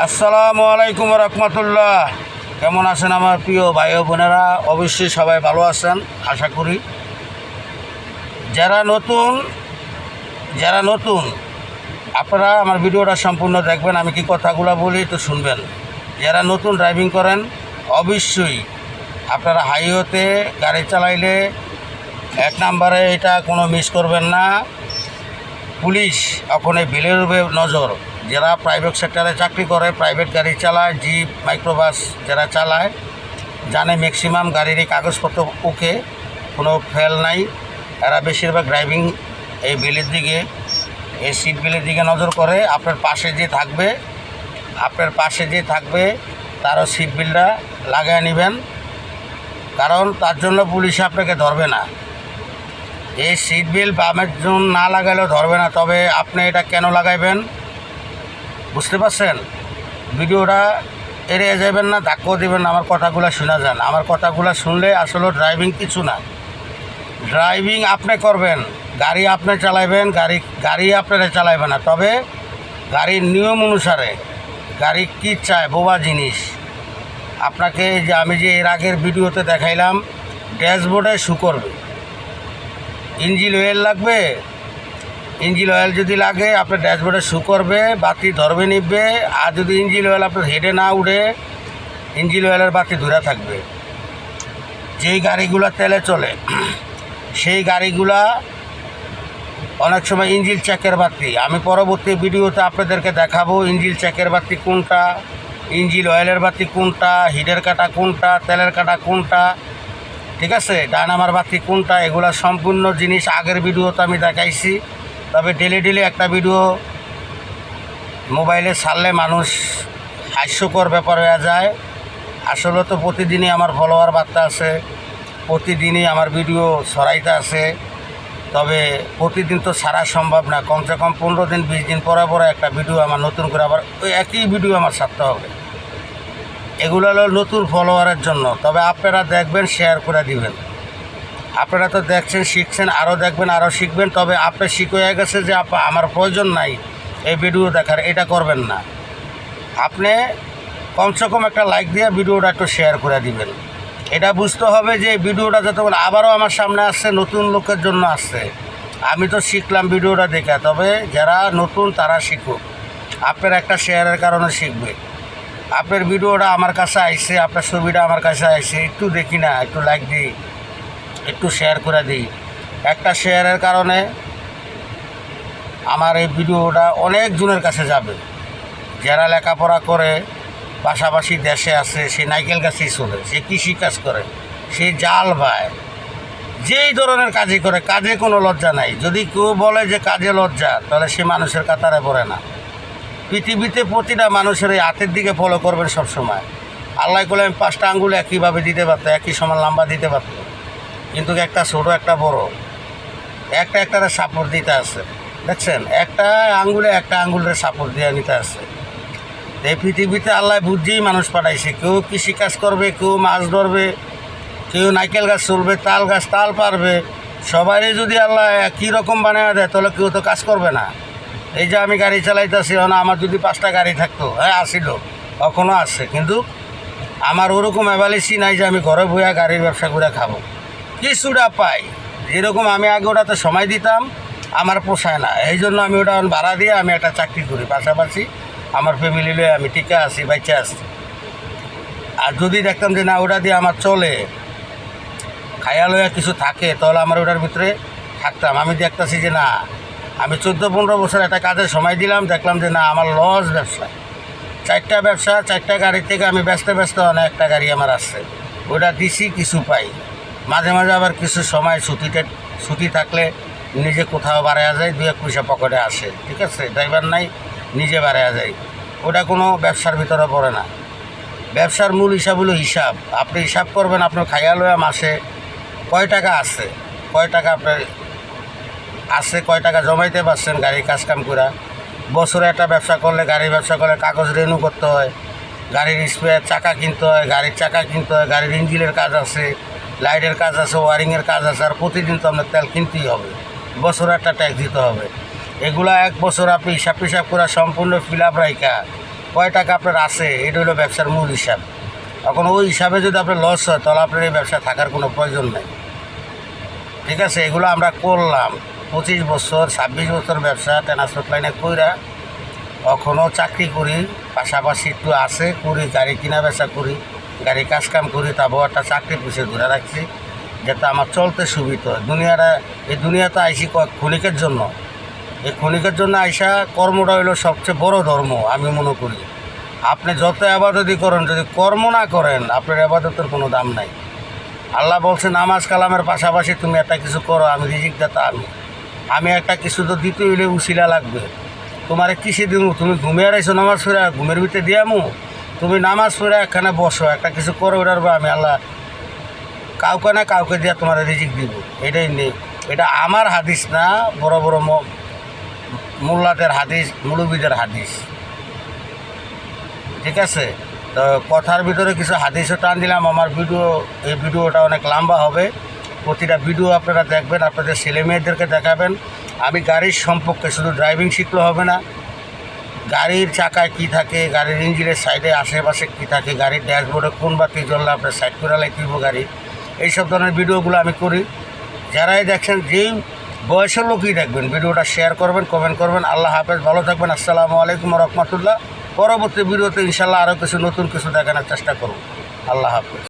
আসসালামু আলাইকুম রহমতুল্লাহ। কেমন আছেন আমার প্রিয় ভাই ও বোনেরা? অবশ্যই সবাই ভালো আছেন আশা করি। যারা নতুন আপনারা আমার ভিডিওটা সম্পূর্ণ দেখবেন। আমি কি কথাগুলো বলি তো শুনবেন। যারা নতুন ড্রাইভিং করেন অবশ্যই আপনারা হাইওয়েতে গাড়ি চালাইলে এক নম্বরে এটা কোনো মিস করবেন না। পুলিশ ওখানে বিলের উপরে নজর। যারা প্রাইভেট সেক্টরে চাকরি করে, প্রাইভেট গাড়ি চালায়, জিপ মাইক্রোবাস যারা চালায় জানে ম্যাক্সিমাম গাড়িরই কাগজপত্র ওকে, কোনো ফেল নাই। এরা বেশিরভাগ ড্রাইভিং এই বিলের দিকে, এই সিট বিলের দিকে নজর করে। আপনার পাশে যে থাকবে তারও সিট বিলটা লাগিয়ে নেবেন, কারণ তার জন্য পুলিশে আপনাকে ধরবে না। এই সিট বেল্ট বামের জন্য না লাগালেও ধরবে না। তবে আপনি এটা কেন লাগাইবেন বুঝতে পারছেন? ভিডিওটা এড়িয়ে যাবেন না, ধাক্কাও দেবেন না। আমার কথাগুলো শোনা যান। আমার কথাগুলো শুনলে আসলে ড্রাইভিং কিছু না। ড্রাইভিং আপনি করবেন, গাড়ি আপনি চালাইবেন, গাড়ি আপনারা চালাইবেন না। তবে গাড়ির নিয়ম অনুসারে গাড়ি কী চায় বোবা জিনিস। আপনাকে যে আমি যে এর আগের ভিডিওতে দেখাইলাম, ড্যাশবোর্ডে শু করবে। ইঞ্জিন অয়েল লাগবে, ইঞ্জিন অয়েল যদি লাগে আপনার ড্যাশবোর্ডে শু করবে, বাতি ধরবে নিবে। আর যদি ইঞ্জিন অয়েল আপনার হেডে না উঠে, ইঞ্জিন অয়েলের বাতি ধরে থাকবে। যেই গাড়িগুলো তেলে চলে সেই গাড়িগুলা অনেক সময় ইঞ্জিন চেকের বাতি, আমি পরবর্তী ভিডিওতে আপনাদেরকে দেখাবো ইঞ্জিন চেকের বাতি কোনটা, ইঞ্জিন অয়েলের বাতি কোনটা, হিটের কাটা কোনটা, তেলের কাটা কোনটা, ঠিক আছে, ডায়নামার বাতি কোনটা। এগুলা সম্পূর্ণ জিনিস আগের ভিডিওতে আমি দেখাইছি। তবে ডেলি একটা ভিডিও মোবাইলে ছাড়লে মানুষ হাস্যকর ব্যাপার হয়ে যায়। আসলে তো প্রতিদিনই আমার ফলোয়ার বার্তা আছে, প্রতিদিনই আমার ভিডিও ছড়াইতে আছে। তবে প্রতিদিন তো ছাড়া সম্ভব না। কমসে কম 15 দিন 20 দিন পরে একটা ভিডিও আমার নতুন করে আবার ওই একই ভিডিও আমার ছাড়তে হবে। এগুলো হলো নতুন ফলোয়ারের জন্য। তবে আপনারা দেখবেন, শেয়ার করে দিবেন। আপনারা তো দেখছেন, শিখছেন, আরও দেখবেন, আরও শিখবেন। তবে আপনি শিখ হয়ে গেছে যে আমার প্রয়োজন নাই এই ভিডিও দেখার, এটা করবেন না। আপনি কমসে কম একটা লাইক দিয়ে ভিডিওটা একটু শেয়ার করে দিবেন। এটা বুঝতে হবে যে ভিডিওটা যতক্ষণ আবারও আমার সামনে আসছে, নতুন লোকের জন্য আসছে। আমি তো শিখলাম ভিডিওটা দেখে, তবে যারা নতুন তারা শিখুক। আপনার একটা শেয়ারের কারণে শিখবে। আপনার ভিডিওটা আমার কাছে আইসে, আপনার ছবিটা আমার কাছে আইসে, একটু দেখি না, একটু লাইক দিই, একটু শেয়ার করে দিই। একটা শেয়ারের কারণে আমার এই ভিডিওটা অনেক জনের কাছে যাবে। যারা লেখাপড়া করে, পাশাপাশি দেশে আছে, সে নাইকেল গাছেই চলে, সে কৃষিকাজ করে, সে জাল বায়, যেই ধরনের কাজই করে, কাজে কোনো লজ্জা নাই। যদি কেউ বলে যে কাজে লজ্জা, তাহলে সে মানুষের কাতারে পড়ে না। পৃথিবীতে প্রতিটা মানুষের এই হাতের দিকে ফলো করবেন সবসময়। আল্লাহ করলে আমি 5টা আঙ্গুল একইভাবে দিতে পারতো, একই সমান লম্বা দিতে পারতো, কিন্তু একটা ছোটো একটা বড়, একটারে সাপোর্ট দিতে আছে। দেখছেন, একটা আঙ্গুলের সাপোর্ট দিয়ে নিতে আছে। এই পৃথিবীতে আল্লাহ বুঝেই মানুষ পাঠাইছে। কেউ কৃষিকাজ করবে, কেউ মাছ ধরবে, কেউ নাইকেল গাছ চলবে, তাল গাছ তাল পারবে। সবারই যদি আল্লাহ একই রকম বানিয়ে দেয়, তাহলে কেউ তো কাজ করবে না। এই যে আমি গাড়ি চালাইতেছি, না আমার যদি 5টা গাড়ি থাকতো, হ্যাঁ আসিল, কখনো আসছে, কিন্তু আমার ওরকম অ্যাভালিসি নাই যে আমি ঘরে বইয়া গাড়ির ব্যবসা করে খাবো। কিছুটা পাই, যেরকম আমি আগে ওটাতে সময় দিতাম, আমার পোষায় না। এই জন্য আমি ওটা ভাড়া দিয়ে আমি একটা চাকরি করি, পাশাপাশি আমার ফ্যামিলি লয়ে আমি টিকে আছি, বাইচে আছি। আর যদি দেখতাম যে না ওটা দিয়ে আমার চলে, খায়া লইয়া কিছু থাকে, তাহলে আমার ওটার ভিতরে থাকতাম। আমি দেখতেছি যে না, আমি 14-15 বছর একটা কাজে সময় দিলাম, দেখলাম যে না আমার লস ব্যবসা। 4টা ব্যবসা, 4টা গাড়ি থেকে আমি ব্যস্ত একটা গাড়ি আমার আসছে, ওটা দিছি, কিছু পাই। মাঝে আবার কিছু সময় ছুটি থাকলে নিজে কোথাও বাড়ায়া যায়, 2-1 পয়সা পকেটে আসে, ঠিক আছে, ড্রাইভার নাই, নিজে বাড়ায়া যায়। ওটা কোনো ব্যবসার ভিতরে পড়ে না। ব্যবসার মূল হিসাব হলো হিসাব। আপনি হিসাব করবেন আপনার খাইয়া লয়া মাসে কয় টাকা আছে, কয় টাকা আপনার আছে, কয় টাকা জমাইতে পারছেন গাড়ির কাজকাম করে। বছরে একটা ব্যবসা করলে, গাড়ির ব্যবসা করলে কাগজ রেনু করতে হয়, গাড়ির স্পেয়ার চাকা কিনতে হয়, গাড়ির চাকা কিনতে হয়, গাড়ির ইঞ্জিনের কাজ আছে, লাইটের কাজ আছে, ওয়ারিংয়ের কাজ আছে। আর প্রতিদিন তো আপনার তেল কিনতেই হবে, বছরে একটা ট্যাক্স দিতে হবে। এগুলা 1 বছর আপনি হিসাব করে সম্পূর্ণ ফিল আপ রাইখা কয় টাকা আপনার আছে, এটা হলো ব্যবসার মূল হিসাব। এখন ওই হিসাবে যদি আপনার লস হয় তাহলে আপনার এই ব্যবসা থাকার কোনো প্রয়োজন নেই। ঠিক আছে, এগুলো আমরা করলাম 25 বছর 26 বছর ব্যবসা ট্রান্সপোর্ট লাইনে কইরা, এখনও চাকরি করি, পাশাপাশি একটু আছে করি, গাড়ি কিনা বেচা করি, গাড়ি কাজকাম করি, তারপর একটা চাকরি পিছিয়ে ঘুরে রাখছি যাতে আমার চলতে সুবিধা হয়। এই দুনিয়াতে আইসি ক্ষণিকের জন্য, এই ক্ষণিকের জন্য আইসা কর্মটা হইলো সবচেয়ে বড় ধর্ম আমি মনে করি। আপনি যত আবাদতই করেন, যদি কর্ম না করেন আপনার আবাদতের কোনো দাম নাই। আল্লাহ বলছে নামাজ কালামের পাশাপাশি তুমি একটা কিছু করো, আমি রিজিক দাতা, আমি একটা কিছু তো দিতে হইলে উশিলা লাগবে। তোমার কিসে দিব? তুমি ঘুমিয়ে রাইছো নামাজ পড়ে, ঘুমের ভিতরে দিয়ামু? তুমি নামাজ পড়ে এখানে বসো, একটা কিছু করো, ওটার বা আমি আল্লাহ কাউকে না কাউকে দিয়ে তোমার রিজিক দিব। এটাই নেই, এটা আমার হাদিস না, বড় বড় মোল্লাদের হাদিস, মুলুবিদের হাদিস। ঠিক আছে, তো কথার ভিতরে কিছু হাদিসও টান দিলাম। আমার এই ভিডিওটা অনেক লম্বা হবে, প্রতিটা ভিডিও আপনারা দেখবেন, আপনাদের ছেলে মেয়েদেরকে দেখাবেন। আমি গাড়ির সম্পর্কে শুধু ড্রাইভিং শিখলে হবে না, গাড়ির চাকায় কী থাকে, গাড়ির ইঞ্জিনের সাইডে আশেপাশে কী থাকে, গাড়ির ড্যাশবোর্ডে কোন বাতি জ্বললে আপনার সাইড করে লাইতেইব গাড়ি, এইসব ধরনের ভিডিওগুলো আমি করি। যারাই দেখছেন, যেই বয়সের লোকই দেখবেন, ভিডিওটা শেয়ার করবেন, কমেন্ট করবেন। আল্লাহ হাফেজ, ভালো থাকবেন। আসসালামু আলাইকুম রহমতুল্লাহ। পরবর্তী ভিডিওতে ইনশাল্লাহ আরও নতুন কিছু দেখানোর চেষ্টা করব। আল্লাহ হাফেজ।